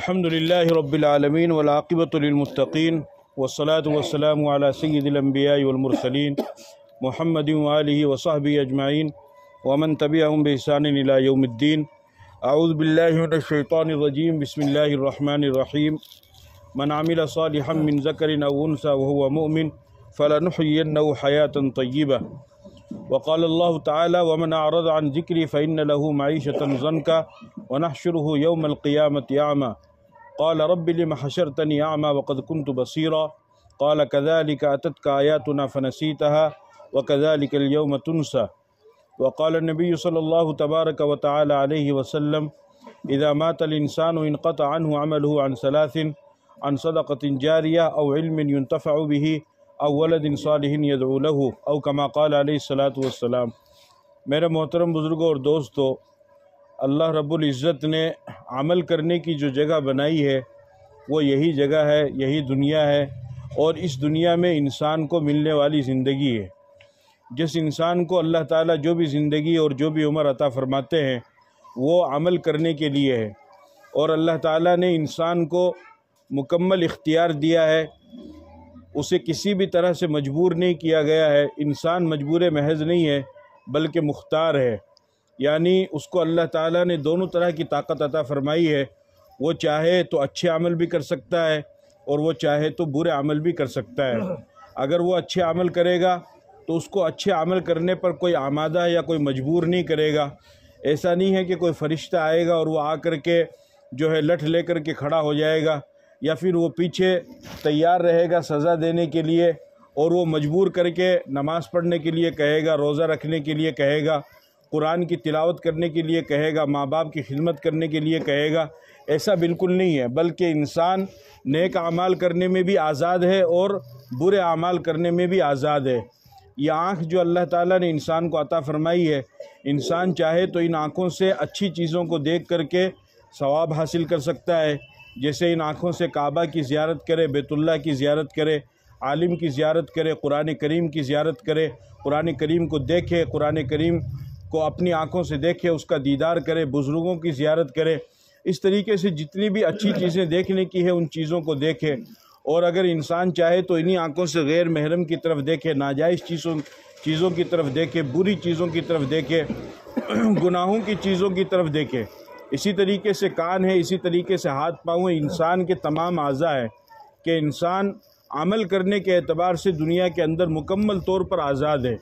الحمد لله رب العالمين والعاقبة للمتقين والصلاة والسلام على سيد الأنبياء والمرسلين محمد وآله وصحبه أجمعين ومن تبعهم بإحسان إلى يوم الدين. أعوذ بالله من الشيطان الرجيم. بسم الله الرحمن الرحيم. من عمل صالحا من ذكر أو أنثى وهو مؤمن فلنحيينه حياة طيبة. وقال الله تعالى: ومن أعرض عن ذكري فإن له معيشة ضنكا ونحشره يوم القيامة أعمى قال رب لم حشرتني أعمى وقد كنت بصيرا قال كذلك أتتك آياتنا فنسيتها وكذلك اليوم تنسى. وقال النبي صلى الله تبارك وتعالى عليه وسلم: إذا مات الإنسان انقطع عنه عمله عن ثلاث: عن صدقة جارية أو علم ينتفع به او ولد صالح يدعو له او كما قال علیہ الصلاۃ والسلام. میرے محترم بزرگوں اور دوستو، اللہ رب العزت نے عمل کرنے کی جو جگہ بنائی ہے وہ یہی جگہ ہے، یہی دنیا ہے، اور اس دنیا میں انسان کو ملنے والی زندگی ہے. جس انسان کو اللہ تعالیٰ جو بھی زندگی اور جو بھی عمر عطا فرماتے ہیں وہ عمل کرنے کے لیے ہے، اور اللہ تعالیٰ نے انسان کو مکمل اختیار دیا ہے، اسے کسی بھی طرح سے مجبور نہیں کیا گیا ہے. انسان مجبور محض نہیں ہے بلکہ مختار ہے، یعنی اس کو اللہ تعالیٰ نے دونوں طرح کی طاقت عطا فرمائی ہے. وہ چاہے تو اچھے عمل بھی کر سکتا ہے اور وہ چاہے تو برے عمل بھی کر سکتا ہے. اگر وہ اچھے عمل کرے گا تو اس کو اچھے عمل کرنے پر کوئی آمادہ یا کوئی مجبور نہیں کرے گا. ایسا نہیں ہے کہ کوئی فرشتہ آئے گا اور وہ آ کر کے جو ہے لٹھ لے کر کے کھڑا ہو جائے گا، یا پھر وہ پیچھے تیار رہے گا سزا دینے کے لیے، اور وہ مجبور کر کے نماز پڑھنے کے لیے کہے گا، روزہ رکھنے کے لیے کہے گا، قرآن کی تلاوت کرنے کے لیے کہے گا، ماں باپ کی خدمت کرنے کے لیے کہے گا. ایسا بالکل نہیں ہے، بلکہ انسان نیک اعمال کرنے میں بھی آزاد ہے اور برے اعمال کرنے میں بھی آزاد ہے. یہ آنکھ جو اللہ تعالیٰ نے انسان کو عطا فرمائی ہے، انسان چاہے تو ان آنکھوں سے اچھی چیزوں کو دیکھ کر کے ثواب حاصل کر سکتا ہے. جیسے ان آنکھوں سے کعبہ کی زیارت کرے، بیت اللہ کی زیارت کرے، عالم کی زیارت کرے، قرآن کریم کی زیارت کرے، قرآن کریم کو دیکھے، قرآن کریم کو اپنی آنکھوں سے دیکھے، اس کا دیدار کرے، بزرگوں کی زیارت کرے. اس طریقے سے جتنی بھی اچھی چیزیں دیکھنے کی ہے ان چیزوں کو دیکھے. اور اگر انسان چاہے تو انہی آنکھوں سے غیر محرم کی طرف دیکھے، ناجائز چیزوں کی طرف دیکھے، بری چیزوں کی طرف دیکھے، گناہوں کی چیزوں کی طرف دیکھے. اسی طریقے سے کان ہے، اسی طریقے سے ہاتھ پاؤں ہیں. انسان کے تمام اعضاء ہے کہ انسان عمل کرنے کے اعتبار سے دنیا کے اندر مکمل طور پر آزاد ہے.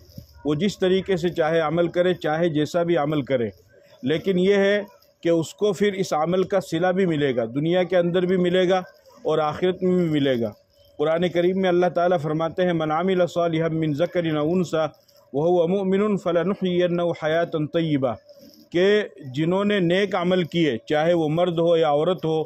وہ جس طریقے سے چاہے عمل کرے، چاہے جیسا بھی عمل کرے، لیکن یہ ہے کہ اس کو پھر اس عمل کا صلہ بھی ملے گا، دنیا کے اندر بھی ملے گا اور آخرت میں بھی ملے گا. قرآن کریم میں اللہ تعالیٰ فرماتے ہیں: من عمل صالحا من ذکر او انثی وهو مؤمن فلنحیینہ حیاۃ طیبہ، کہ جنہوں نے نیک عمل کیے، چاہے وہ مرد ہو یا عورت ہو،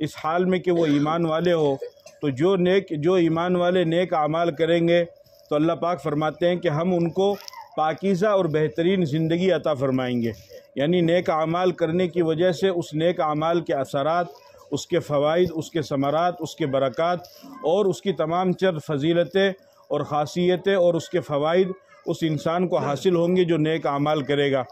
اس حال میں کہ وہ ایمان والے ہو، تو جو ایمان والے نیک اعمال کریں گے تو اللہ پاک فرماتے ہیں کہ ہم ان کو پاکیزہ اور بہترین زندگی عطا فرمائیں گے. یعنی نیک اعمال کرنے کی وجہ سے اس نیک اعمال کے اثرات، اس کے فوائد، اس کے ثمرات، اس کے برکات اور اس کی تمام چر فضیلتیں اور خاصیتیں اور اس کے فوائد اس انسان کو حاصل ہوں گے جو نیک اعمال کرے گا.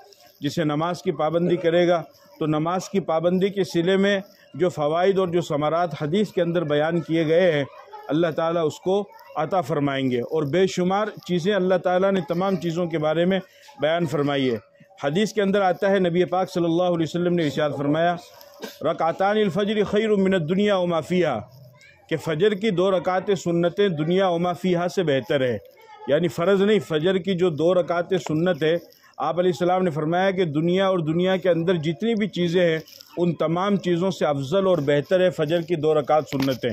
جسے نماز کی پابندی کرے گا تو نماز کی پابندی کے صلے میں جو فوائد اور جو ثمرات حدیث کے اندر بیان کیے گئے ہیں اللہ تعالیٰ اس کو عطا فرمائیں گے. اور بے شمار چیزیں اللہ تعالیٰ نے تمام چیزوں کے بارے میں بیان فرمائی ہے. حدیث کے اندر آتا ہے، نبی پاک صلی اللہ علیہ وسلم نے ارشاد فرمایا: رکعتان الفجر خیر من الدنیا وما فیہا، کہ فجر کی 2 رکعت سنتیں دنیا وما فیہا سے بہتر ہے. یعنی فرض نہیں، فجر کی جو 2 رکعت سنت ہے، آپ علیہ السلام نے فرمایا کہ دنیا اور دنیا کے اندر جتنی بھی چیزیں ہیں ان تمام چیزوں سے افضل اور بہتر ہے فجر کی 2 رکعت سنتیں.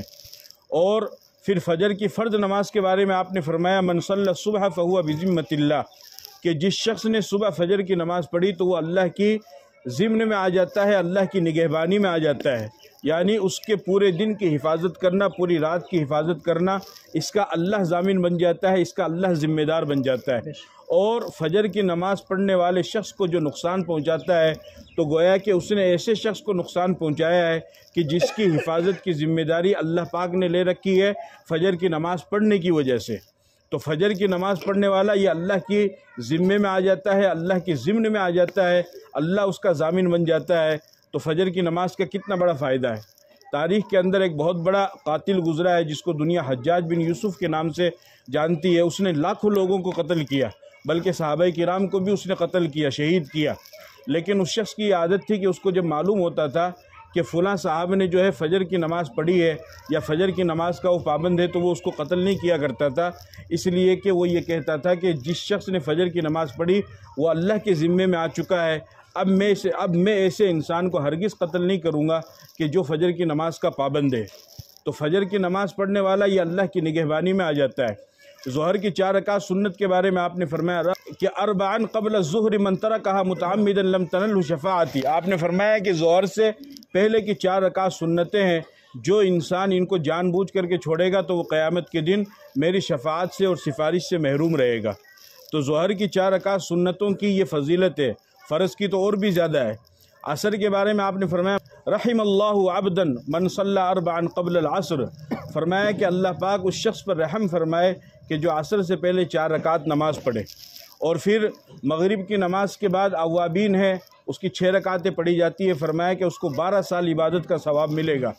اور پھر فجر کی فرض نماز کے بارے میں آپ نے فرمایا: من صلی الصبح فہو بذمۃ اللہ، کہ جس شخص نے صبح فجر کی نماز پڑھی تو وہ اللہ کی ضمن میں آ جاتا ہے، اللہ کی نگہبانی میں آ جاتا ہے. یعنی اس کے پورے دن کی حفاظت کرنا، پوری رات کی حفاظت کرنا، اس کا اللہ ضامن بن جاتا ہے، اس کا اللہ ذمہ دار بن جاتا ہے. اور فجر کی نماز پڑھنے والے شخص کو جو نقصان پہنچاتا ہے تو گویا کہ اس نے ایسے شخص کو نقصان پہنچایا ہے کہ جس کی حفاظت کی ذمہ داری اللہ پاک نے لے رکھی ہے فجر کی نماز پڑھنے کی وجہ سے. تو فجر کی نماز پڑھنے والا یہ اللہ کی ذمے میں آ جاتا ہے، اللہ کی ضمن میں آ جاتا ہے، اللہ اس کا ضامن بن جاتا ہے. تو فجر کی نماز کا کتنا بڑا فائدہ ہے. تاریخ کے اندر ایک بہت بڑا قاتل گزرا ہے جس کو دنیا حجاج بن یوسف کے نام سے جانتی ہے. اس نے لاکھوں لوگوں کو قتل کیا، بلکہ صحابہ کرام کو بھی اس نے قتل کیا، شہید کیا. لیکن اس شخص کی عادت تھی کہ اس کو جب معلوم ہوتا تھا کہ فلاں صاحب نے جو ہے فجر کی نماز پڑھی ہے یا فجر کی نماز کا وہ پابند ہے، تو وہ اس کو قتل نہیں کیا کرتا تھا، اس لیے کہ وہ یہ کہتا تھا کہ جس شخص نے فجر کی نماز پڑھی وہ اللہ کے ذمے میں آ چکا ہے. اب میں ایسے انسان کو ہرگز قتل نہیں کروں گا کہ جو فجر کی نماز کا پابند ہے. تو فجر کی نماز پڑھنے والا یہ اللہ کی نگہبانی میں آ جاتا ہے. ظہر کی 4 رکعت سنت کے بارے میں آپ نے فرمایا کہ اربعن قبل الظہر من ترکھا متعمدا لم تنلہ شفاعتی. آپ نے فرمایا کہ ظہر سے پہلے کی 4 رکعت سنتیں ہیں، جو انسان ان کو جان بوجھ کر کے چھوڑے گا تو وہ قیامت کے دن میری شفاعت سے اور سفارش سے محروم رہے گا. تو ظہر کی 4 رکعت سنتوں کی یہ فضیلت ہے، فرض کی تو اور بھی زیادہ ہے. عصر کے بارے میں آپ نے فرمایا رحم اللہ عبدا من صلی اربعا قبل العصر. فرمایا کہ اللہ پاک اس شخص پر رحم فرمائے کہ جو عصر سے پہلے 4 رکعت نماز پڑھے. اور پھر مغرب کی نماز کے بعد اوابین ہے، اس کی 6 رکعتیں پڑھی جاتی ہے. فرمایا کہ اس کو 12 سال عبادت کا ثواب ملے گا.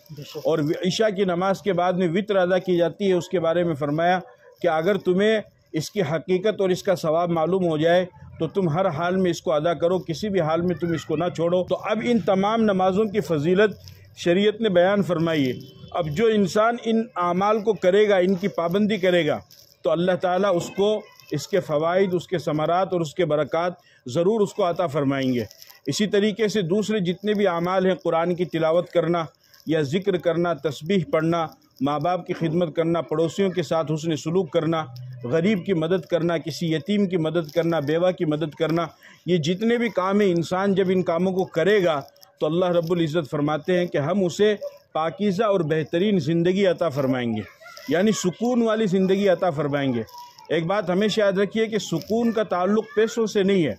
اور عشاء کی نماز کے بعد میں وتر ادا کی جاتی ہے. اس کے بارے میں فرمایا کہ اگر تمہیں اس کی حقیقت اور اس کا ثواب معلوم ہو جائے تو تم ہر حال میں اس کو ادا کرو، کسی بھی حال میں تم اس کو نہ چھوڑو. تو اب ان تمام نمازوں کی فضیلت شریعت نے بیان فرمائی ہے. اب جو انسان ان اعمال کو کرے گا، ان کی پابندی کرے گا، تو اللہ تعالیٰ اس کو اس کے فوائد، اس کے ثمرات اور اس کے برکات ضرور اس کو عطا فرمائیں گے. اسی طریقے سے دوسرے جتنے بھی اعمال ہیں، قرآن کی تلاوت کرنا یا ذکر کرنا، تسبیح پڑھنا، ماں باپ کی خدمت کرنا، پڑوسیوں کے ساتھ حسن سلوک کرنا، غریب کی مدد کرنا، کسی یتیم کی مدد کرنا، بیوہ کی مدد کرنا، یہ جتنے بھی کام ہیں، انسان جب ان کاموں کو کرے گا تو اللہ رب العزت فرماتے ہیں کہ ہم اسے پاکیزہ اور بہترین زندگی عطا فرمائیں گے، یعنی سکون والی زندگی عطا فرمائیں گے. ایک بات ہمیشہ یاد رکھیے کہ سکون کا تعلق پیسوں سے نہیں ہے.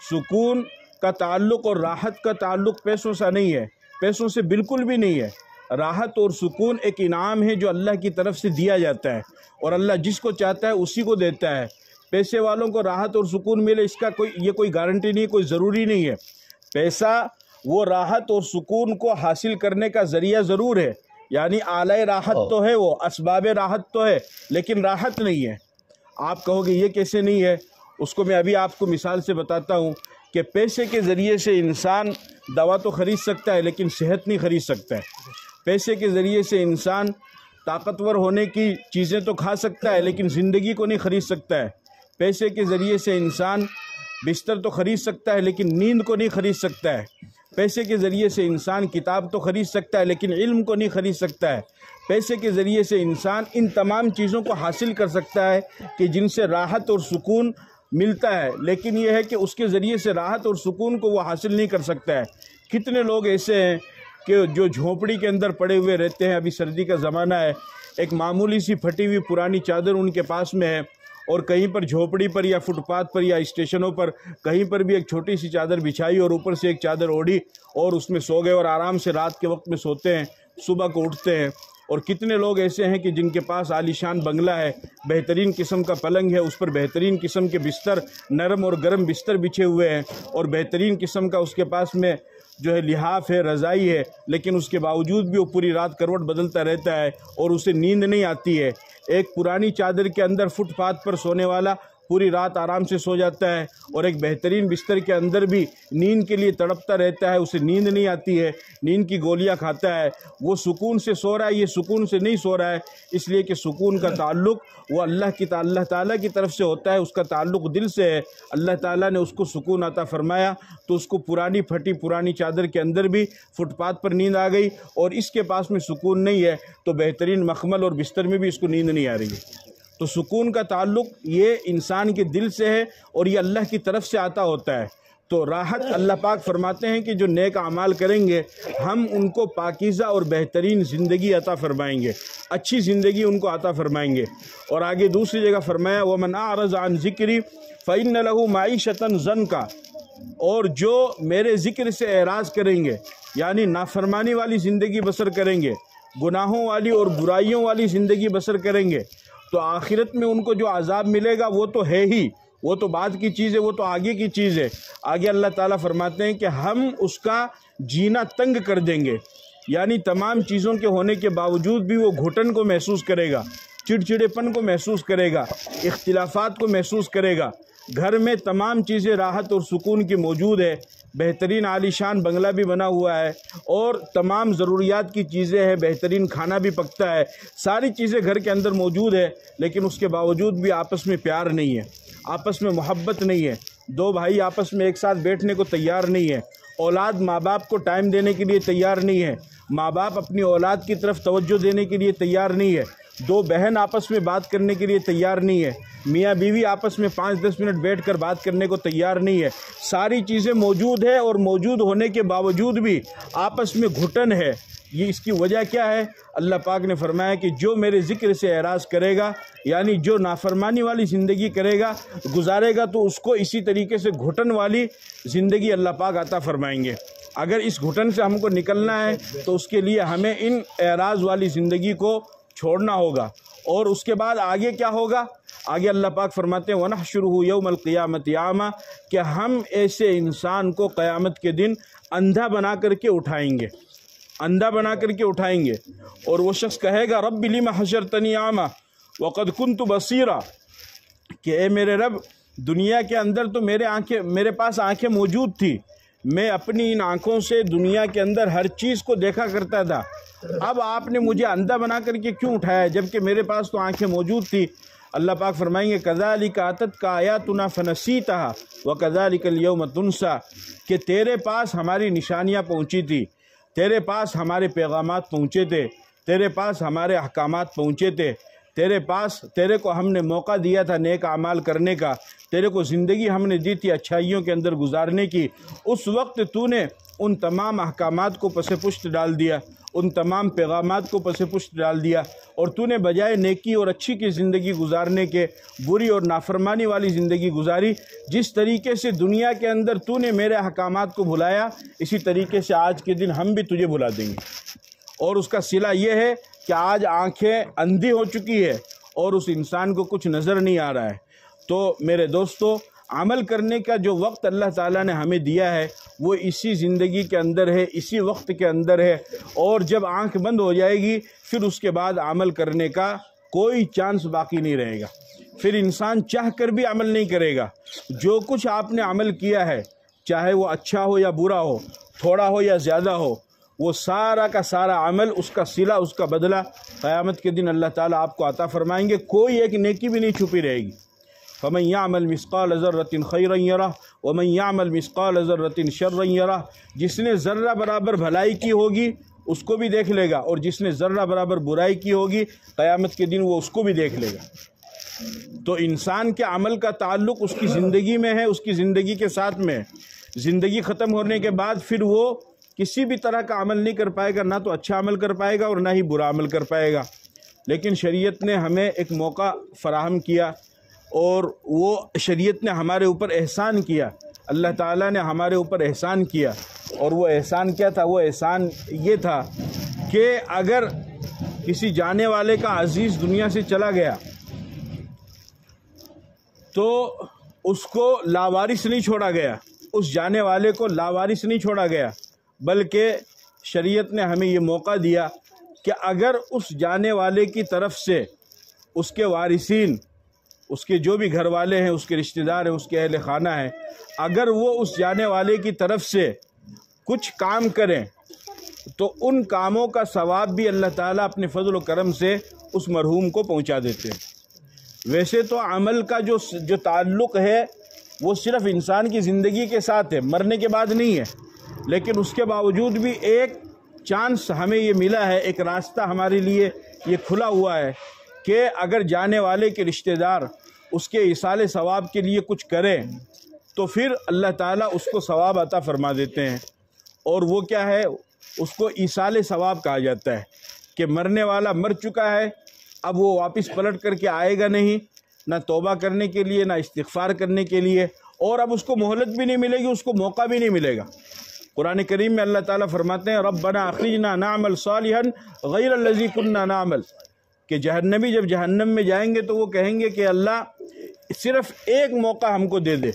سکون کا تعلق اور راحت کا تعلق پیسوں سے نہیں ہے، پیسوں سے بالکل بھی نہیں ہے. راحت اور سکون ایک انعام ہے جو اللہ کی طرف سے دیا جاتا ہے، اور اللہ جس کو چاہتا ہے اسی کو دیتا ہے. پیسے والوں کو راحت اور سکون ملے اس کا کوئی گارنٹی نہیں، کوئی ضروری نہیں ہے. پیسہ وہ راحت اور سکون کو حاصل کرنے کا ذریعہ ضرور ہے، یعنی اعلی راحت تو ہے، وہ اسباب راحت تو ہے، لیکن راحت نہیں ہے. آپ کہو گے یہ کیسے نہیں ہے؟ اس کو میں ابھی آپ کو مثال سے بتاتا ہوں کہ پیسے کے ذریعے سے انسان دوا تو خرید سکتا ہے لیکن صحت نہیں خرید سکتا ہے. پیسے کے ذریعے سے انسان طاقتور ہونے کی چیزیں تو کھا سکتا ہے لیکن زندگی کو نہیں خرید سکتا ہے. پیسے کے ذریعے سے انسان بستر تو خرید سکتا ہے لیکن نیند کو نہیں خرید سکتا ہے. پیسے کے ذریعے سے انسان کتاب تو خرید سکتا ہے لیکن علم کو نہیں خرید سکتا ہے. پیسے کے ذریعے سے انسان ان تمام چیزوں کو حاصل کر سکتا ہے کہ جن سے راحت اور سکون ملتا ہے، لیکن یہ ہے کہ اس کے ذریعے سے راحت اور سکون کو وہ حاصل نہیں کر سکتا ہے. کتنے لوگ ایسے ہیں کہ جو جھونپڑی کے اندر پڑے ہوئے رہتے ہیں. ابھی سردی کا زمانہ ہے، ایک معمولی سی پھٹی ہوئی پرانی چادر ان کے پاس میں ہے، اور کہیں پر جھونپڑی پر یا فٹ پاتھ پر یا اسٹیشنوں پر کہیں پر بھی ایک چھوٹی سی چادر بچھائی اور اوپر سے ایک چادر اوڑھی اور اس میں سو گئے اور آرام سے رات کے وقت میں سوتے ہیں، صبح کو اٹھتے ہیں. اور کتنے لوگ ایسے ہیں کہ جن کے پاس عالیشان بنگلہ ہے، بہترین قسم کا پلنگ ہے، اس پر بہترین قسم کے بستر، نرم اور گرم بستر بچھے ہوئے ہیں، اور بہترین قسم کا اس کے پاس میں جو ہے لحاف ہے، رضائی ہے، لیکن اس کے باوجود بھی وہ پوری رات کروٹ بدلتا رہتا ہے اور اسے نیند نہیں آتی ہے. ایک پرانی چادر کے اندر فٹ پاتھ پر سونے والا پوری رات آرام سے سو جاتا ہے، اور ایک بہترین بستر کے اندر بھی نیند کے لیے تڑپتا رہتا ہے، اسے نیند نہیں آتی ہے، نیند کی گولیاں کھاتا ہے. وہ سکون سے سو رہا ہے، یہ سکون سے نہیں سو رہا ہے، اس لیے کہ سکون کا تعلق وہ اللہ تعالیٰ کی طرف سے ہوتا ہے، اس کا تعلق دل سے ہے. اللہ تعالیٰ نے اس کو سکون عطا فرمایا تو اس کو پرانی پھٹی پرانی چادر کے اندر بھی فٹ پاتھ پر نیند آ گئی، اور اس کے پاس میں سکون نہیں ہے تو بہترین مخمل اور بستر میں بھی اس کو نیند نہیں آ رہی ہے. تو سکون کا تعلق یہ انسان کے دل سے ہے اور یہ اللہ کی طرف سے عطا ہوتا ہے. تو راحت اللہ پاک فرماتے ہیں کہ جو نیک اعمال کریں گے ہم ان کو پاکیزہ اور بہترین زندگی عطا فرمائیں گے، اچھی زندگی ان کو عطا فرمائیں گے. اور آگے دوسری جگہ فرمایا وَمَنْ أَعْرَضَ عَنْ ذِكْرِي فَإِنَّ لَهُ مَعِيشَةً ضَنْكَ. اور جو میرے ذکر سے اعراض کریں گے، یعنی نافرمانی والی زندگی بسر کریں گے، گناہوں والی اور برائیوں والی زندگی بسر کریں گے، تو آخرت میں ان کو جو عذاب ملے گا وہ تو ہے ہی، وہ تو بعد کی چیز ہے، وہ تو آگے کی چیز ہے. آگے اللہ تعالیٰ فرماتے ہیں کہ ہم اس کا جینا تنگ کر دیں گے، یعنی تمام چیزوں کے ہونے کے باوجود بھی وہ گھٹن کو محسوس کرے گا، چڑچڑے پن کو محسوس کرے گا، اختلافات کو محسوس کرے گا۔ گھر میں تمام چیزیں راحت اور سکون کی موجود ہے، بہترین عالی شان بنگلہ بھی بنا ہوا ہے اور تمام ضروریات کی چیزیں ہیں، بہترین کھانا بھی پکتا ہے، ساری چیزیں گھر کے اندر موجود ہے، لیکن اس کے باوجود بھی آپس میں پیار نہیں ہے، آپس میں محبت نہیں ہے، دو بھائی آپس میں ایک ساتھ بیٹھنے کو تیار نہیں ہے، اولاد ماں باپ کو ٹائم دینے کے لیے تیار نہیں ہے، ماں باپ اپنی اولاد کی طرف توجہ دینے کے لیے تیار نہیں ہے، دو بہن آپس میں بات کرنے کے لیے تیار نہیں ہے، میاں بیوی آپس میں 5-10 منٹ بیٹھ کر بات کرنے کو تیار نہیں ہے۔ ساری چیزیں موجود ہے اور موجود ہونے کے باوجود بھی آپس میں گھٹن ہے۔ یہ اس کی وجہ کیا ہے؟ اللہ پاک نے فرمایا کہ جو میرے ذکر سے اعراض کرے گا، یعنی جو نافرمانی والی زندگی کرے گا، گزارے گا، تو اس کو اسی طریقے سے گھٹن والی زندگی اللہ پاک عطا فرمائیں گے۔ اگر اس گھٹن سے ہم کو نکلنا ہے تو اس کے لیے ہمیں ان اعراض والی زندگی کو چھوڑنا ہوگا۔ اور اس کے بعد آگے کیا ہوگا؟ آگے اللہ پاک فرماتے ہیں وَنَحْشُرُهُ يَوْمَ الْقِيَامَةِ أَعْمَى، کہ ہم ایسے انسان کو قیامت کے دن اندھا بنا کر کے اٹھائیں گے، اندھا بنا کر کے اٹھائیں گے، اور وہ شخص کہے گا رب لم حشرتنی اعمی وقد كنت بصیرا، کہ اے میرے رب، دنیا کے اندر تو میرے پاس آنکھیں موجود تھی، میں اپنی ان آنکھوں سے دنیا کے اندر ہر چیز کو دیکھا کرتا تھا، اب آپ نے مجھے اندھا بنا کر کے کیوں اٹھایا جبکہ میرے پاس تو آنکھیں موجود تھی؟ اللہ پاک فرمائیں گے کذالک اتتک آیاتنا فنسیتها وکذالک اليوم تنسی، کہ تیرے پاس ہماری نشانیاں پہنچی تھی، تیرے پاس ہمارے پیغامات پہنچے تھے، تیرے پاس ہمارے احکامات پہنچے تھے، تیرے کو ہم نے موقع دیا تھا نیک اعمال کرنے کا، تیرے کو زندگی ہم نے دی تھی اچھائیوں کے اندر گزارنے کی، اس وقت تو نے ان تمام احکامات کو پس پشت ڈال دیا، ان تمام پیغامات کو پس پشت ڈال دیا، اور تو نے بجائے نیکی اور اچھی کی زندگی گزارنے کے بری اور نافرمانی والی زندگی گزاری۔ جس طریقے سے دنیا کے اندر تو نے میرے احکامات کو بھلایا، اسی طریقے سے آج کے دن ہم بھی تجھے بھلا دیں گے۔ اور اس کا صلہ یہ ہے کہ آج آنکھیں اندھی ہو چکی ہے اور اس انسان کو کچھ نظر نہیں آ رہا ہے۔ تو میرے دوستو، عمل کرنے کا جو وقت اللہ تعالیٰ نے ہمیں دیا ہے وہ اسی زندگی کے اندر ہے، اسی وقت کے اندر ہے، اور جب آنکھ بند ہو جائے گی پھر اس کے بعد عمل کرنے کا کوئی چانس باقی نہیں رہے گا، پھر انسان چاہ کر بھی عمل نہیں کرے گا۔ جو کچھ آپ نے عمل کیا ہے، چاہے وہ اچھا ہو یا برا ہو، تھوڑا ہو یا زیادہ ہو، وہ سارا کا سارا عمل، اس کا صلہ، اس کا بدلہ قیامت کے دن اللہ تعالیٰ آپ کو عطا فرمائیں گے، کوئی ایک نیکی بھی نہیں چھپی رہے گی۔ فَمَنْ يَعْمَلْ مِثْقَالَ ذَرَّةٍ خَيْرًا يَرَهُ وَمَنْ يَعْمَلْ مِثْقَالَ ذَرَّةٍ شَرًّا يَرَهُ، جس نے ذرہ برابر بھلائی کی ہوگی اس کو بھی دیکھ لے گا، اور جس نے ذرہ برابر برائی کی ہوگی قیامت کے دن وہ اس کو بھی دیکھ لے گا۔ تو انسان کے عمل کا تعلق اس کی زندگی میں ہے، اس کی زندگی کے ساتھ میں ہے۔ زندگی ختم ہونے کے بعد پھر وہ کسی بھی طرح کا عمل نہیں کر پائے گا، نہ تو اچھا عمل کر پائے گا اور نہ ہی برا عمل کر پائے گا۔ لیکن شریعت نے ہمیں ایک موقع فراہم کیا، اور وہ شریعت نے ہمارے اوپر احسان کیا، اللہ تعالیٰ نے ہمارے اوپر احسان کیا، اور وہ احسان کیا تھا؟ وہ احسان یہ تھا کہ اگر کسی جانے والے کا عزیز دنیا سے چلا گیا تو اس کو لاوارث نہیں چھوڑا گیا، اس جانے والے کو لاوارث نہیں چھوڑا گیا، بلکہ شریعت نے ہمیں یہ موقع دیا کہ اگر اس جانے والے کی طرف سے اس کے وارثین، اس کے جو بھی گھر والے ہیں، اس کے رشتہ دار ہیں، اس کے اہل خانہ ہیں، اگر وہ اس جانے والے کی طرف سے کچھ کام کریں تو ان کاموں کا ثواب بھی اللہ تعالیٰ اپنے فضل و کرم سے اس مرحوم کو پہنچا دیتے ہیں۔ ویسے تو عمل کا جو تعلق ہے وہ صرف انسان کی زندگی کے ساتھ ہے، مرنے کے بعد نہیں ہے، لیکن اس کے باوجود بھی ایک چانس ہمیں یہ ملا ہے، ایک راستہ ہمارے لیے یہ کھلا ہوا ہے کہ اگر جانے والے کے رشتہ دار اس کے ایصال ثواب کے لیے کچھ کریں تو پھر اللہ تعالیٰ اس کو ثواب عطا فرما دیتے ہیں۔ اور وہ کیا ہے؟ اس کو ایصال ثواب کہا جاتا ہے، کہ مرنے والا مر چکا ہے، اب وہ واپس پلٹ کر کے آئے گا نہیں، نہ توبہ کرنے کے لیے، نہ استغفار کرنے کے لیے، اور اب اس کو مہلت بھی نہیں ملے گی، اس کو موقع بھی نہیں ملے گا۔ قرآن کریم میں اللہ تعالیٰ فرماتے ہیں ربنا اخرجنا نعمل صالحا غیر الذی کنا نعمل، کہ جہنمی جب جہنم میں جائیں گے تو وہ کہیں گے کہ اللہ صرف ایک موقع ہم کو دے دے،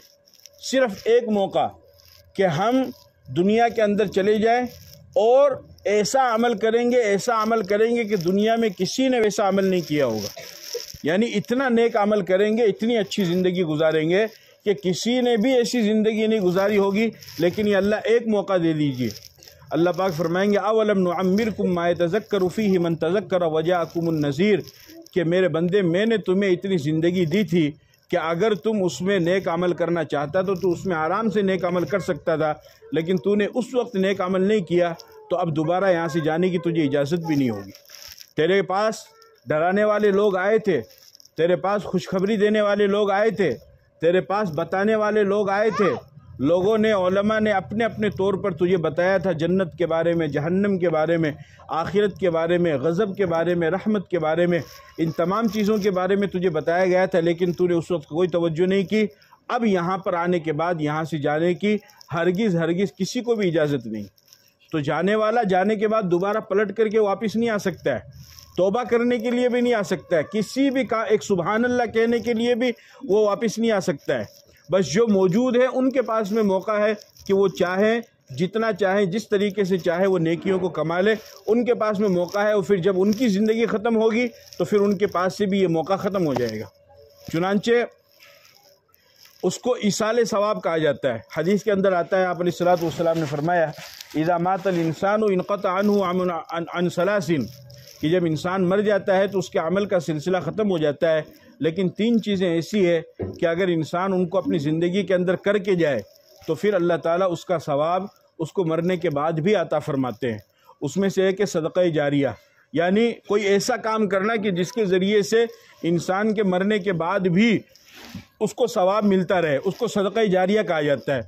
صرف ایک موقع، کہ ہم دنیا کے اندر چلے جائیں اور ایسا عمل کریں گے کہ دنیا میں کسی نے ویسا عمل نہیں کیا ہوگا. یعنی اتنا نیک عمل کریں گے، اتنی اچھی زندگی گزاریں گے کہ کسی نے بھی ایسی زندگی نہیں گزاری ہوگی. لیکن یہ اللہ ایک موقع دے دیجیے. اللہ پاک فرمائیں گے اولم نعمرکم ما یتذکر فیہ من تذکر وجاءکم النذیر، کہ میرے بندے میں نے تمہیں اتنی زندگی دی تھی کہ اگر تم اس میں نیک عمل کرنا چاہتا تو اس میں آرام سے نیک عمل کر سکتا تھا، لیکن تو نے اس وقت نیک عمل نہیں کیا تو اب دوبارہ یہاں سے جانے کی تجھے اجازت بھی نہیں ہوگی. تیرے پاس ڈرانے والے لوگ آئے تھے، تیرے پاس خوشخبری دینے والے لوگ آئے تھے، تیرے پاس بتانے والے لوگ آئے تھے. لوگوں نے، علماء نے اپنے اپنے طور پر تجھے بتایا تھا جنت کے بارے میں، جہنم کے بارے میں، آخرت کے بارے میں، غضب کے بارے میں، رحمت کے بارے میں، ان تمام چیزوں کے بارے میں تجھے بتایا گیا تھا، لیکن تو نے اس وقت کوئی توجہ نہیں کی. اب یہاں پر آنے کے بعد یہاں سے جانے کی ہرگز کسی کو بھی اجازت نہیں. تو جانے والا جانے کے بعد دوبارہ پلٹ کر کے واپس نہیں آ سکتا ہے، توبہ کرنے کے لیے بھی نہیں آ سکتا ہے، کسی بھی ایک سبحان اللہ کہنے کے لیے بھی وہ واپس نہیں آ سکتا ہے. بس جو موجود ہے ان کے پاس میں موقع ہے کہ وہ چاہیں، جتنا چاہیں، جس طریقے سے چاہے وہ نیکیوں کو کما لے. ان کے پاس میں موقع ہے، اور پھر جب ان کی زندگی ختم ہوگی تو پھر ان کے پاس سے بھی یہ موقع ختم ہو جائے گا. چنانچہ اس کو ایصال ثواب کہا جاتا ہے. حدیث کے اندر آتا ہے، آپ علیہ الصلوۃ والسلام نے فرمایا اذا مات الانسان انقطع عنہ عن ثلاث، کہ جب انسان مر جاتا ہے تو اس کے عمل کا سلسلہ ختم ہو جاتا ہے، لیکن 3 چیزیں ایسی ہے کہ اگر انسان ان کو اپنی زندگی کے اندر کر کے جائے تو پھر اللہ تعالیٰ اس کا ثواب اس کو مرنے کے بعد بھی عطا فرماتے ہیں. اس میں سے ایک ہے صدقہ جاریہ، یعنی کوئی ایسا کام کرنا کہ جس کے ذریعے سے انسان کے مرنے کے بعد بھی اس کو ثواب ملتا رہے، اس کو صدقہ جاریہ کہا جاتا ہے.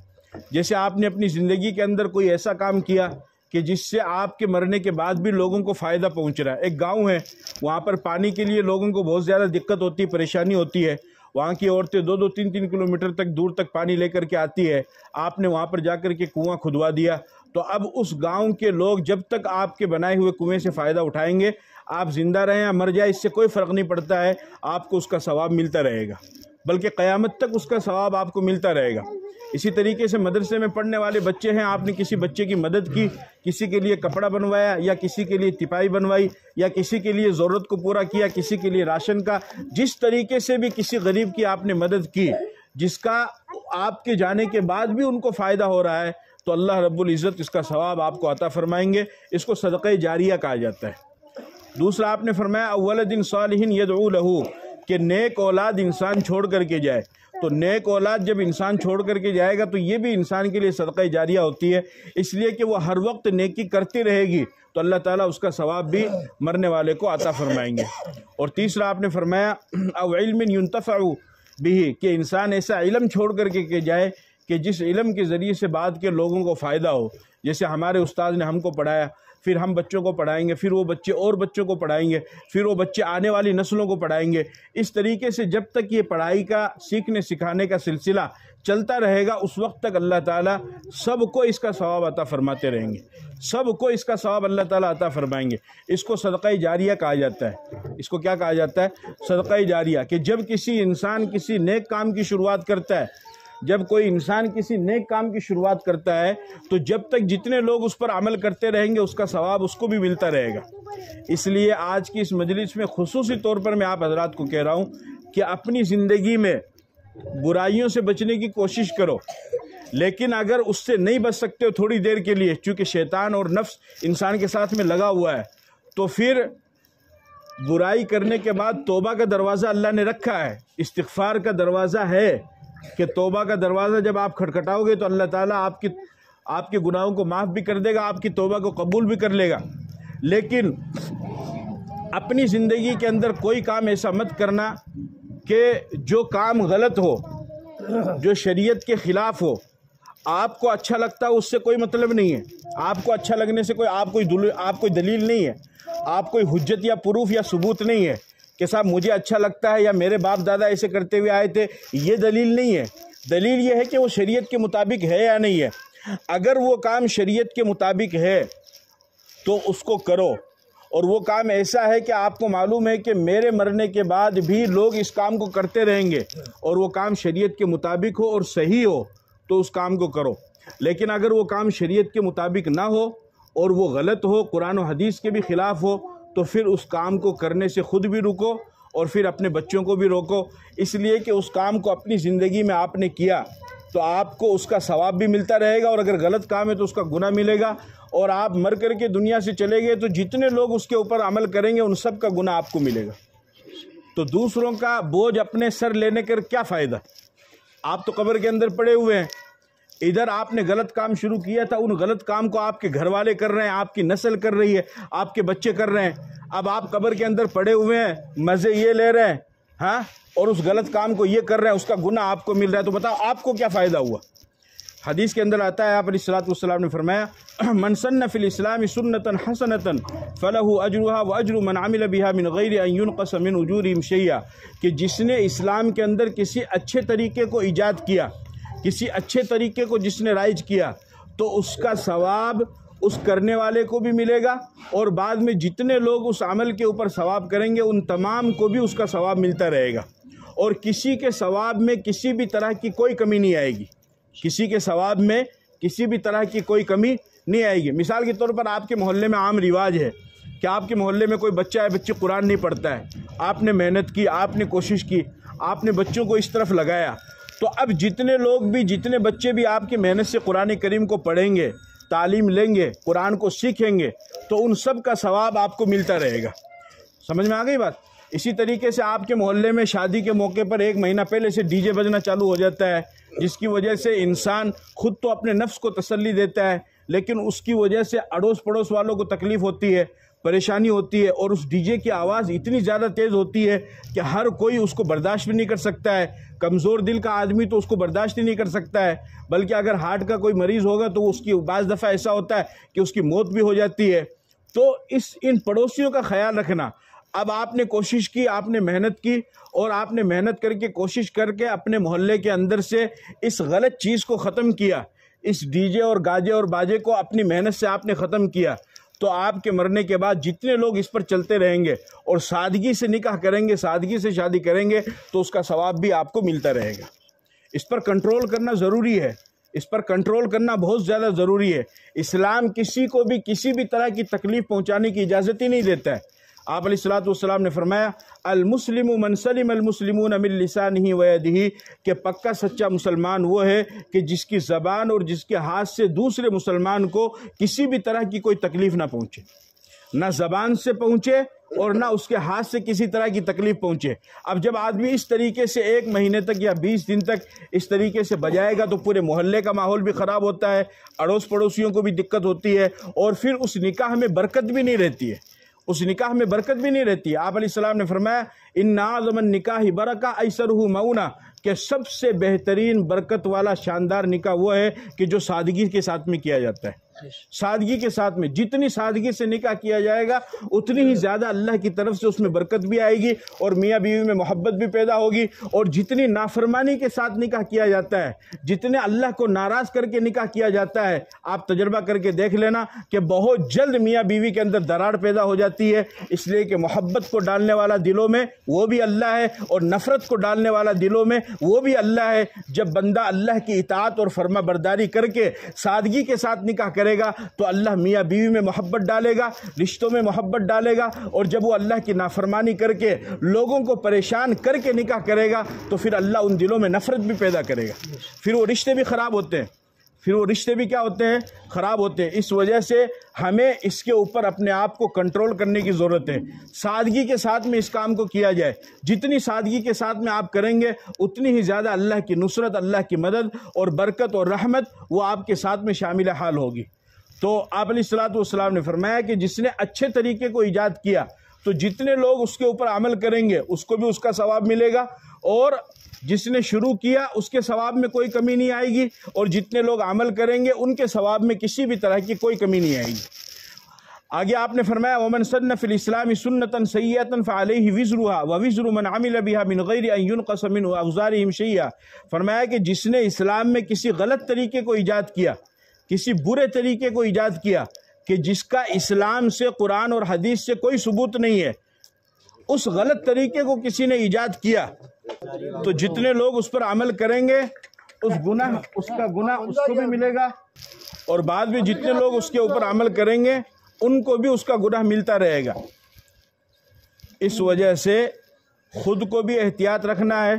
جیسے آپ نے اپنی زندگی کے اندر کوئی ایسا کام کیا کہ جس سے آپ کے مرنے کے بعد بھی لوگوں کو فائدہ پہنچ رہا ہے. ایک گاؤں ہے، وہاں پر پانی کے لیے لوگوں کو بہت زیادہ دقت ہوتی ہے، پریشانی ہوتی ہے. وہاں کی عورتیں 2-2 3-3 کلومیٹر تک دور تک پانی لے کر کے آتی ہے. آپ نے وہاں پر جا کر کے کنواں کھدوا دیا، تو اب اس گاؤں کے لوگ جب تک آپ کے بنائے ہوئے کنویں سے فائدہ اٹھائیں گے، آپ زندہ رہیں یا مر جائے اس سے کوئی فرق نہیں پڑتا ہے، آپ کو اس کا ثواب ملتا رہے گا، بلکہ قیامت تک اس کا ثواب آپ کو ملتا رہے گا. اسی طریقے سے مدرسے میں پڑھنے والے بچے ہیں، آپ نے کسی بچے کی مدد کی، کسی کے لیے کپڑا بنوایا، یا کسی کے لیے تپائی بنوائی، یا کسی کے لیے ضرورت کو پورا کیا، کسی کے لیے راشن کا، جس طریقے سے بھی کسی غریب کی آپ نے مدد کی جس کا آپ کے جانے کے بعد بھی ان کو فائدہ ہو رہا ہے، تو اللہ رب العزت اس کا ثواب آپ کو عطا فرمائیں گے. اس کو صدقہ جاریہ کہا جاتا ہے. دوسرا آپ نے فرمایا اولد صالح یدعو لہ، کہ نیک اولاد انسان چھوڑ کر کے جائے. تو نیک اولاد جب انسان چھوڑ کر کے جائے گا تو یہ بھی انسان کے لیے صدقہ جاریہ ہوتی ہے، اس لیے کہ وہ ہر وقت نیکی کرتی رہے گی تو اللہ تعالیٰ اس کا ثواب بھی مرنے والے کو عطا فرمائیں گے. اور تیسرا آپ نے فرمایا او علم ينتفع به، کہ انسان ایسا علم چھوڑ کر کے جائے کہ جس علم کے ذریعے سے بعد کے لوگوں کو فائدہ ہو. جیسے ہمارے استاد نے ہم کو پڑھایا، پھر ہم بچوں کو پڑھائیں گے، پھر وہ بچے اور بچوں کو پڑھائیں گے، پھر وہ بچے آنے والی نسلوں کو پڑھائیں گے. اس طریقے سے جب تک یہ پڑھائی کا، سیکھنے سکھانے کا سلسلہ چلتا رہے گا، اس وقت تک اللہ تعالیٰ سب کو اس کا ثواب عطا فرماتے رہیں گے، سب کو اس کا ثواب اللہ تعالیٰ عطا فرمائیں گے. اس کو صدقہ جاریہ کہا جاتا ہے. اس کو کیا کہا جاتا ہے؟ صدقہ جاریہ. کہ جب کسی انسان کسی نیک کام کی شروعات کرتا ہے، جب کوئی انسان کسی نیک کام کی شروعات کرتا ہے تو جب تک جتنے لوگ اس پر عمل کرتے رہیں گے اس کا ثواب اس کو بھی ملتا رہے گا. اس لیے آج کی اس مجلس میں خصوصی طور پر میں آپ حضرات کو کہہ رہا ہوں کہ اپنی زندگی میں برائیوں سے بچنے کی کوشش کرو، لیکن اگر اس سے نہیں بچ سکتے ہو تھوڑی دیر کے لیے، چونکہ شیطان اور نفس انسان کے ساتھ میں لگا ہوا ہے، تو پھر برائی کرنے کے بعد توبہ کا دروازہ اللہ نے رکھا ہے، استغفار کا دروازہ ہے کہ توبہ کا دروازہ جب آپ کھٹکھٹاؤ گے تو اللہ تعالیٰ آپ کے گناہوں کو معاف بھی کر دے گا، آپ کی توبہ کو قبول بھی کر لے گا. لیکن اپنی زندگی کے اندر کوئی کام ایسا مت کرنا کہ جو کام غلط ہو، جو شریعت کے خلاف ہو. آپ کو اچھا لگتا ہے اس سے کوئی مطلب نہیں ہے، آپ کو اچھا لگنے سے آپ کوئی دلیل نہیں ہے، آپ کوئی حجت یا پروف یا ثبوت نہیں ہے کہ صاحب مجھے اچھا لگتا ہے یا میرے باپ دادا ایسے کرتے ہوئے آئے تھے. یہ دلیل نہیں ہے. دلیل یہ ہے کہ وہ شریعت کے مطابق ہے یا نہیں ہے. اگر وہ کام شریعت کے مطابق ہے تو اس کو کرو، اور وہ کام ایسا ہے کہ آپ کو معلوم ہے کہ میرے مرنے کے بعد بھی لوگ اس کام کو کرتے رہیں گے، اور وہ کام شریعت کے مطابق ہو اور صحیح ہو تو اس کام کو کرو. لیکن اگر وہ کام شریعت کے مطابق نہ ہو اور وہ غلط ہو، قرآن و حدیث کے بھی خلاف ہو، تو پھر اس کام کو کرنے سے خود بھی رکو اور پھر اپنے بچوں کو بھی روکو، اس لیے کہ اس کام کو اپنی زندگی میں آپ نے کیا تو آپ کو اس کا ثواب بھی ملتا رہے گا، اور اگر غلط کام ہے تو اس کا گناہ ملے گا، اور آپ مر کر کے دنیا سے چلے گئے تو جتنے لوگ اس کے اوپر عمل کریں گے ان سب کا گناہ آپ کو ملے گا۔ تو دوسروں کا بوجھ اپنے سر لینے کا کیا فائدہ؟ آپ تو قبر کے اندر پڑے ہوئے ہیں، ادھر آپ نے غلط کام شروع کیا تھا، ان غلط کام کو آپ کے گھر والے کر رہے ہیں، آپ کی نسل کر رہی ہے، آپ کے بچے کر رہے ہیں، اب آپ قبر کے اندر پڑے ہوئے ہیں، مزے یہ لے رہے ہیں ہاں، اور اس غلط کام کو یہ کر رہے ہیں، اس کا گناہ آپ کو مل رہا ہے، تو بتاؤ آپ کو کیا فائدہ ہوا؟ حدیث کے اندر آتا ہے، آپ علیہ الصلوۃ والسلام نے فرمایا من سن فی الاسلام سنتا حسنتا فلہ اجرها واجر من عمل بها من غیر ان ينقص من اجورهم شیئا، کہ جس نے اسلام کے اندر کسی اچھے طریقے کو ایجاد کیا، کسی اچھے طریقے کو جس نے رائج کیا، تو اس کا ثواب اس کرنے والے کو بھی ملے گا، اور بعد میں جتنے لوگ اس عمل کے اوپر ثواب کریں گے ان تمام کو بھی اس کا ثواب ملتا رہے گا، اور کسی کے ثواب میں کسی بھی طرح کی کوئی کمی نہیں آئے گی، کسی کے ثواب میں کسی بھی طرح کی کوئی کمی نہیں آئے گی۔ مثال کے طور پر آپ کے محلے میں عام رواج ہے کہ آپ کے محلے میں کوئی بچہ ہے، بچے قرآن نہیں پڑھتا ہے، آپ نے محنت کی، آپ نے کوشش کی، آپ نے بچوں کو اس طرف لگایا، تو اب جتنے لوگ بھی، جتنے بچے بھی آپ کی محنت سے قرآن کریم کو پڑھیں گے، تعلیم لیں گے، قرآن کو سیکھیں گے، تو ان سب کا ثواب آپ کو ملتا رہے گا۔ سمجھ میں آ گئی بات؟ اسی طریقے سے آپ کے محلے میں شادی کے موقع پر ایک مہینہ پہلے سے ڈی جے بجنا چالو ہو جاتا ہے، جس کی وجہ سے انسان خود تو اپنے نفس کو تسلی دیتا ہے، لیکن اس کی وجہ سے اڑوس پڑوس والوں کو تکلیف ہوتی ہے، پریشانی ہوتی ہے، اور اس ڈی جے کی آواز اتنی زیادہ تیز ہوتی ہے کہ ہر کوئی اس کو برداشت بھی نہیں کر سکتا ہے، کمزور دل کا آدمی تو اس کو برداشت ہی نہیں کر سکتا ہے، بلکہ اگر ہارٹ کا کوئی مریض ہوگا تو اس کی بعض دفعہ ایسا ہوتا ہے کہ اس کی موت بھی ہو جاتی ہے۔ تو ان پڑوسیوں کا خیال رکھنا، اب آپ نے کوشش کی، آپ نے محنت کی، اور آپ نے محنت کر کے کوشش کر کے اپنے محلے کے اندر سے اس غلط چیز کو ختم کیا، اس ڈی جے اور گاجے اور باجے کو اپنی محنت سے آپ نے ختم کیا، تو آپ کے مرنے کے بعد جتنے لوگ اس پر چلتے رہیں گے اور سادگی سے نکاح کریں گے، سادگی سے شادی کریں گے، تو اس کا ثواب بھی آپ کو ملتا رہے گا۔ اس پر کنٹرول کرنا ضروری ہے، اس پر کنٹرول کرنا بہت زیادہ ضروری ہے۔ اسلام کسی کو بھی کسی بھی طرح کی تکلیف پہنچانے کی اجازت ہی نہیں دیتا ہے۔ آپ علیہ الصلوۃ والسلام نے فرمایا المسلم من سلم المسلمون من لسانہ ویدہ، کہ پکا سچا مسلمان وہ ہے کہ جس کی زبان اور جس کے ہاتھ سے دوسرے مسلمان کو کسی بھی طرح کی کوئی تکلیف نہ پہنچے، نہ زبان سے پہنچے اور نہ اس کے ہاتھ سے کسی طرح کی تکلیف پہنچے۔ اب جب آدمی اس طریقے سے ایک مہینے تک یا 20 دن تک اس طریقے سے بجائے گا تو پورے محلے کا ماحول بھی خراب ہوتا ہے، اڑوس پڑوسیوں کو بھی دقت ہوتی ہے، اور پھر اس نکاح میں برکت بھی نہیں رہتی ہے، اس نکاح میں برکت بھی نہیں رہتی ہے۔ آپ علیہ السلام نے فرمایا ان اعظم النکاح برکہ ایسرہ مؤونہ، کہ سب سے بہترین برکت والا شاندار نکاح وہ ہے کہ جو سادگی کے ساتھ میں کیا جاتا ہے، سادگی کے ساتھ میں، جتنی سادگی سے نکاح کیا جائے گا اتنی ہی زیادہ اللہ کی طرف سے اس میں برکت بھی آئے گی اور میاں بیوی میں محبت بھی پیدا ہوگی، اور جتنی نافرمانی کے ساتھ نکاح کیا جاتا ہے، جتنے اللہ کو ناراض کر کے نکاح کیا جاتا ہے، آپ تجربہ کر کے دیکھ لینا کہ بہت جلد میاں بیوی کے اندر دراڑ پیدا ہو جاتی ہے، اس لیے کہ محبت کو ڈالنے والا دلوں میں وہ بھی اللہ ہے، اور نفرت کو ڈالنے والا دلوں میں وہ بھی اللہ ہے۔ جب بندہ اللہ کی اطاعت اور فرما برداری کر کے سادگی کے ساتھ نکاح کرے گا تو اللہ میاں بیوی میں محبت ڈالے گا، رشتوں میں محبت ڈالے گا، اور جب وہ اللہ کی نافرمانی کر کے لوگوں کو پریشان کر کے نکاح کرے گا تو پھر اللہ ان دلوں میں نفرت بھی پیدا کرے گا، پھر وہ رشتے بھی خراب ہوتے ہیں، پھر وہ رشتے بھی کیا ہوتے ہیں؟ خراب ہوتے ہیں۔ اس وجہ سے ہمیں اس کے اوپر اپنے آپ کو کنٹرول کرنے کی ضرورت ہے، سادگی کے ساتھ میں اس کام کو کیا جائے، جتنی سادگی کے ساتھ میں آپ کریں گے اتنی ہی زیادہ اللہ کی نصرت، اللہ کی مدد اور برکت اور رحمت وہ آپ کے ساتھ میں شامل حال ہوگی۔ تو آپ علیہ الصلوۃ والسلام نے فرمایا کہ جس نے اچھے طریقے کو ایجاد کیا تو جتنے لوگ اس کے اوپر عمل کریں گے اس کو بھی اس کا ثواب ملے گا، اور جس نے شروع کیا اس کے ثواب میں کوئی کمی نہیں آئے گی، اور جتنے لوگ عمل کریں گے ان کے ثواب میں کسی بھی طرح کی کوئی کمی نہیں آئے گی۔ آگے آپ نے فرمایا ومن سن فی الاسلام سنتا سیئۃ فعلیہ وزرها ووزر من عمل بها من غیر ان ينقص من اوزارهم شیئا، فرمایا کہ جس نے اسلام میں کسی غلط طریقے کو ایجاد کیا، کسی برے طریقے کو ایجاد کیا کہ جس کا اسلام سے، قرآن اور حدیث سے کوئی ثبوت نہیں ہے، اس غلط طریقے کو کسی نے ایجاد کیا تو جتنے لوگ اس پر عمل کریں گے اس کا گناہ اس کو بھی ملے گا، اور بعد میں جتنے لوگ اس کے اوپر عمل کریں گے ان کو بھی اس کا گناہ ملتا رہے گا۔ اس وجہ سے خود کو بھی احتیاط رکھنا ہے،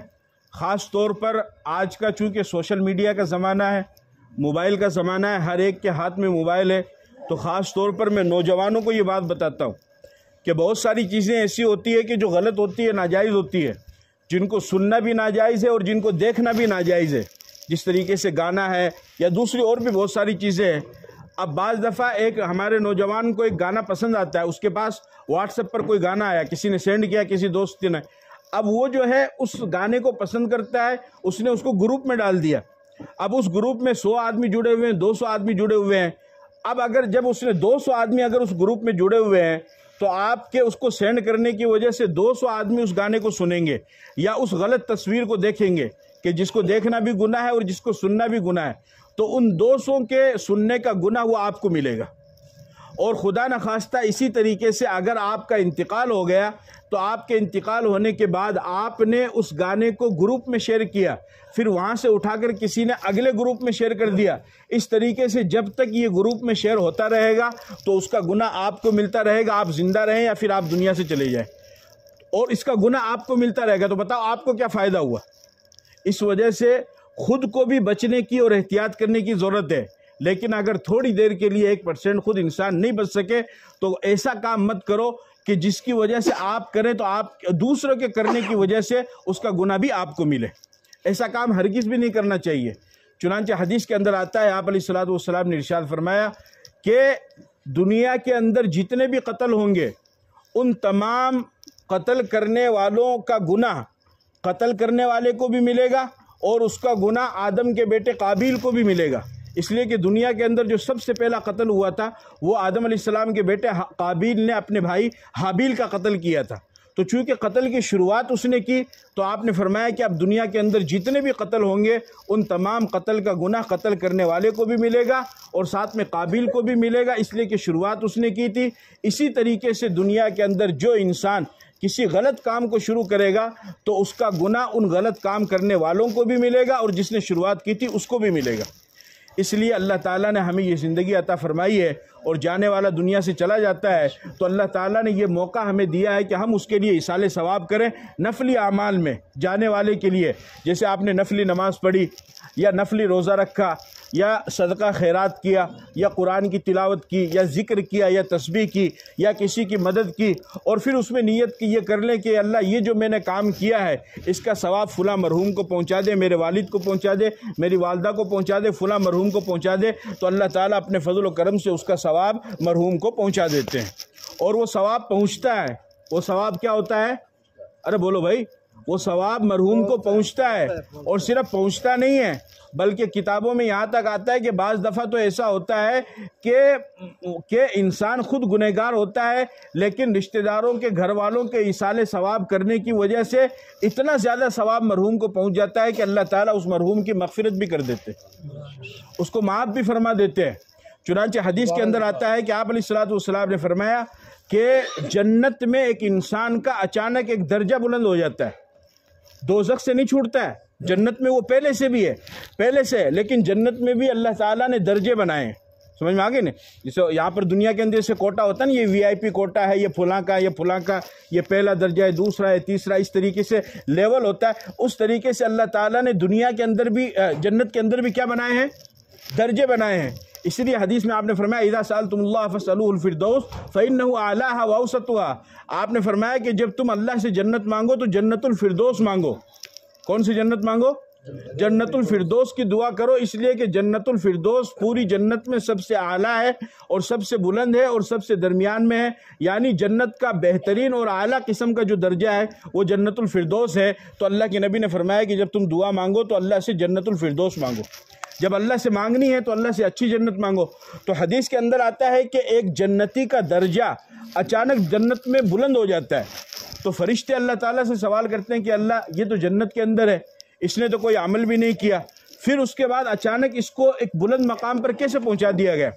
خاص طور پر آج کا چونکہ سوشل میڈیا کا زمانہ ہے، موبائل کا زمانہ ہے، ہر ایک کے ہاتھ میں موبائل ہے، تو خاص طور پر میں نوجوانوں کو یہ بات بتاتا ہوں کہ بہت ساری چیزیں ایسی ہوتی ہے کہ جو غلط ہوتی ہے، ناجائز ہوتی ہے، جن کو سننا بھی ناجائز ہے اور جن کو دیکھنا بھی ناجائز ہے، جس طریقے سے گانا ہے یا دوسری اور بھی بہت ساری چیزیں ہیں۔ اب بعض دفعہ ایک ہمارے نوجوان کو ایک گانا پسند آتا ہے، اس کے پاس واٹس ایپ پر کوئی گانا آیا، کسی نے سینڈ کیا، کسی دوست نے، اب وہ جو ہے اس گانے کو پسند کرتا ہے، اس نے اس کو گروپ میں ڈال دیا۔ اب اس گروپ میں 100 آدمی جڑے ہوئے ہیں، 200 آدمی جڑے ہوئے ہیں۔ اب اگر جب اس نے 200 آدمی اگر اس گروپ میں جڑے ہوئے ہیں تو آپ کے اس کو سینڈ کرنے کی وجہ سے 200 آدمی اس گانے کو سنیں گے یا اس غلط تصویر کو دیکھیں گے کہ جس کو دیکھنا بھی گناہ ہے اور جس کو سننا بھی گناہ ہے، تو ان 200 کے سننے کا گناہ وہ آپ کو ملے گا۔ اور خدا نخواستہ اسی طریقے سے اگر آپ کا انتقال ہو گیا تو آپ کے انتقال ہونے کے بعد آپ نے اس گانے کو گروپ میں شیئر کیا، پھر وہاں سے اٹھا کر کسی نے اگلے گروپ میں شیئر کر دیا، اس طریقے سے جب تک یہ گروپ میں شیئر ہوتا رہے گا تو اس کا گناہ آپ کو ملتا رہے گا، آپ زندہ رہیں یا پھر آپ دنیا سے چلے جائیں، اور اس کا گناہ آپ کو ملتا رہے گا۔ تو بتاؤ آپ کو کیا فائدہ ہوا؟ اس وجہ سے خود کو بھی بچنے کی اور احتیاط کرنے کی ضرورت ہے، لیکن اگر تھوڑی دیر کے لیے 1% خود انسان نہیں بچ سکے تو ایسا کام مت کرو کہ جس کی وجہ سے آپ کریں تو آپ دوسروں کے کرنے کی وجہ سے اس کا گناہ بھی آپ کو ملے۔ ایسا کام ہرگز بھی نہیں کرنا چاہیے۔ چنانچہ حدیث کے اندر آتا ہے، آپ علیہ الصلوۃ والسلام نے ارشاد فرمایا کہ دنیا کے اندر جتنے بھی قتل ہوں گے ان تمام قتل کرنے والوں کا گناہ قتل کرنے والے کو بھی ملے گا اور اس کا گناہ آدم کے بیٹے قابیل کو بھی ملے گا، اس لیے کہ دنیا کے اندر جو سب سے پہلا قتل ہوا تھا وہ آدم علیہ السلام کے بیٹے قابیل نے اپنے بھائی حابیل کا قتل کیا تھا۔ تو چونکہ قتل کی شروعات اس نے کی تو آپ نے فرمایا کہ اب دنیا کے اندر جتنے بھی قتل ہوں گے ان تمام قتل کا گناہ قتل کرنے والے کو بھی ملے گا اور ساتھ میں قابیل کو بھی ملے گا، اس لیے کہ شروعات اس نے کی تھی۔ اسی طریقے سے دنیا کے اندر جو انسان کسی غلط کام کو شروع کرے گا تو اس کا گناہ ان غلط کام کرنے والوں کو بھی ملے گا اور جس نے شروعات کی تھی اس کو بھی ملے گا۔ اس لیے اللہ تعالیٰ نے ہمیں یہ زندگی عطا فرمائی ہے اور جانے والا دنیا سے چلا جاتا ہے تو اللہ تعالیٰ نے یہ موقع ہمیں دیا ہے کہ ہم اس کے لیے ایصال ثواب کریں نفلی اعمال میں جانے والے کے لیے، جیسے آپ نے نفلی نماز پڑھی یا نفلی روزہ رکھا یا صدقہ خیرات کیا یا قرآن کی تلاوت کی یا ذکر کیا یا تسبیح کی یا کسی کی مدد کی، اور پھر اس میں نیت کی یہ کر لیں کہ اللہ یہ جو میں نے کام کیا ہے اس کا ثواب فلاں مرحوم کو پہنچا دے، میرے والد کو پہنچا دے، میری والدہ کو پہنچا دے، فلاں مرحوم کو پہنچا دے، تو اللہ تعالیٰ اپنے فضل و کرم سے اس کا ثواب مرحوم کو پہنچا دیتے ہیں۔ اور وہ ثواب پہنچتا ہے، وہ ثواب کیا ہوتا ہے؟ ارے بولو بھائی، وہ ثواب مرحوم کو پہنچتا ہے، اور صرف پہنچتا نہیں ہے بلکہ کتابوں میں یہاں تک آتا ہے کہ بعض دفعہ تو ایسا ہوتا ہے کہ انسان خود گنہگار ہوتا ہے لیکن رشتہ داروں کے گھر والوں کے ایصال ثواب کرنے کی وجہ سے اتنا زیادہ ثواب مرحوم کو پہنچ جاتا ہے کہ اللہ تعالیٰ اس مرحوم کی مغفرت بھی کر دیتے، اس کو معاف بھی فرما دیتے ہیں۔ چنانچہ حدیث کے اندر آتا ہے کہ آپ علیہ الصلوۃ والسلام نے فرمایا کہ جنت میں ایک انسان کا اچانک ایک درجہ بلند ہو جاتا ہے، دوزخ سے نہیں چھوٹتا ہے، جنت میں وہ پہلے سے بھی ہے، پہلے سے ہے، لیکن جنت میں بھی اللہ تعالیٰ نے درجے بنائے ہیں، سمجھ میں آگے نہیں؟ جیسے یہاں پر دنیا کے اندر جیسے کوٹا ہوتا ہے نا، یہ VIP کوٹا ہے، یہ فلاں کا، یہ فلاں کا، یہ پہلا درجہ ہے، دوسرا ہے، تیسرا، اس طریقے سے لیول ہوتا ہے۔ اس طریقے سے اللہ تعالیٰ نے دنیا کے اندر بھی جنت کے اندر بھی کیا بنائے ہیں؟ درجے بنائے ہیں۔ اس لیے حدیث میں آپ نے فرمایا اذا سألتم اللہ فاسألوه الفردوس فإنه أعلاها وأوسطها، آپ نے فرمایا کہ جب تم اللہ سے جنت مانگو تو جنت الفردوس مانگو۔ کون سی جنت مانگو؟ جنت الفردوس کی دعا کرو، اس لیے کہ جنت الفردوس پوری جنت میں سب سے اعلیٰ ہے اور سب سے بلند ہے اور سب سے درمیان میں ہے، یعنی جنت کا بہترین اور اعلیٰ قسم کا جو درجہ ہے وہ جنت الفردوس ہے۔ تو اللہ کے نبی نے فرمایا کہ جب تم دعا مانگو تو اللہ سے جنت الفردوس مانگو، جب اللہ سے مانگنی ہے تو اللہ سے اچھی جنت مانگو۔ تو حدیث کے اندر آتا ہے کہ ایک جنتی کا درجہ اچانک جنت میں بلند ہو جاتا ہے تو فرشتے اللہ تعالیٰ سے سوال کرتے ہیں کہ اللہ یہ تو جنت کے اندر ہے، اس نے تو کوئی عمل بھی نہیں کیا، پھر اس کے بعد اچانک اس کو ایک بلند مقام پر کیسے پہنچا دیا گیا،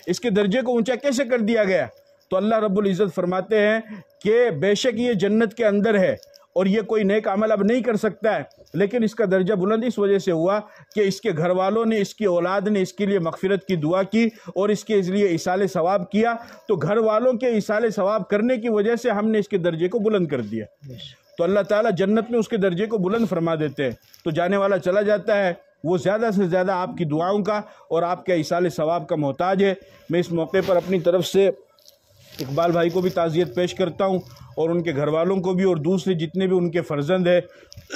اس کے درجے کو اونچا کیسے کر دیا گیا؟ تو اللہ رب العزت فرماتے ہیں کہ بے شک یہ جنت کے اندر ہے اور یہ کوئی نیک عمل اب نہیں کر سکتا ہے، لیکن اس کا درجہ بلند اس وجہ سے ہوا کہ اس کے گھر والوں نے، اس کی اولاد نے اس کے لیے مغفرت کی دعا کی اور اس کے لیے ایصال ثواب کیا، تو گھر والوں کے ایصال ثواب کرنے کی وجہ سے ہم نے اس کے درجے کو بلند کر دیا، تو اللہ تعالیٰ جنت میں اس کے درجے کو بلند فرما دیتے ہیں۔ تو جانے والا چلا جاتا ہے، وہ زیادہ سے زیادہ آپ کی دعاؤں کا اور آپ کے ایصال ثواب کا محتاج ہے۔ میں اس موقع پر اپنی طرف سے اقبال بھائی کو بھی تعزیت پیش کرتا ہوں، اور ان کے گھر والوں کو بھی، اور دوسرے جتنے بھی ان کے فرزند ہیں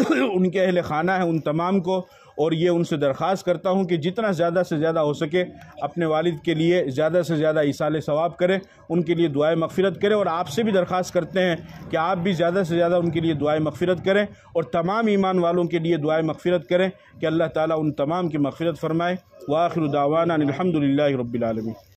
ان کے اہل خانہ ہیں ان تمام کو، اور یہ ان سے درخواست کرتا ہوں کہ جتنا زیادہ سے زیادہ ہو سکے اپنے والد کے لیے زیادہ سے زیادہ ایصال ثواب کریں، ان کے لیے دعائے مغفرت کریں، اور آپ سے بھی درخواست کرتے ہیں کہ آپ بھی زیادہ سے زیادہ ان کے لیے دعائے مغفرت کریں، اور تمام ایمان والوں کے لیے دعائے مغفرت کریں کہ اللہ تعالیٰ ان تمام کی مغفرت فرمائے۔ وآخر دعوانا الحمد للہ رب العالمین۔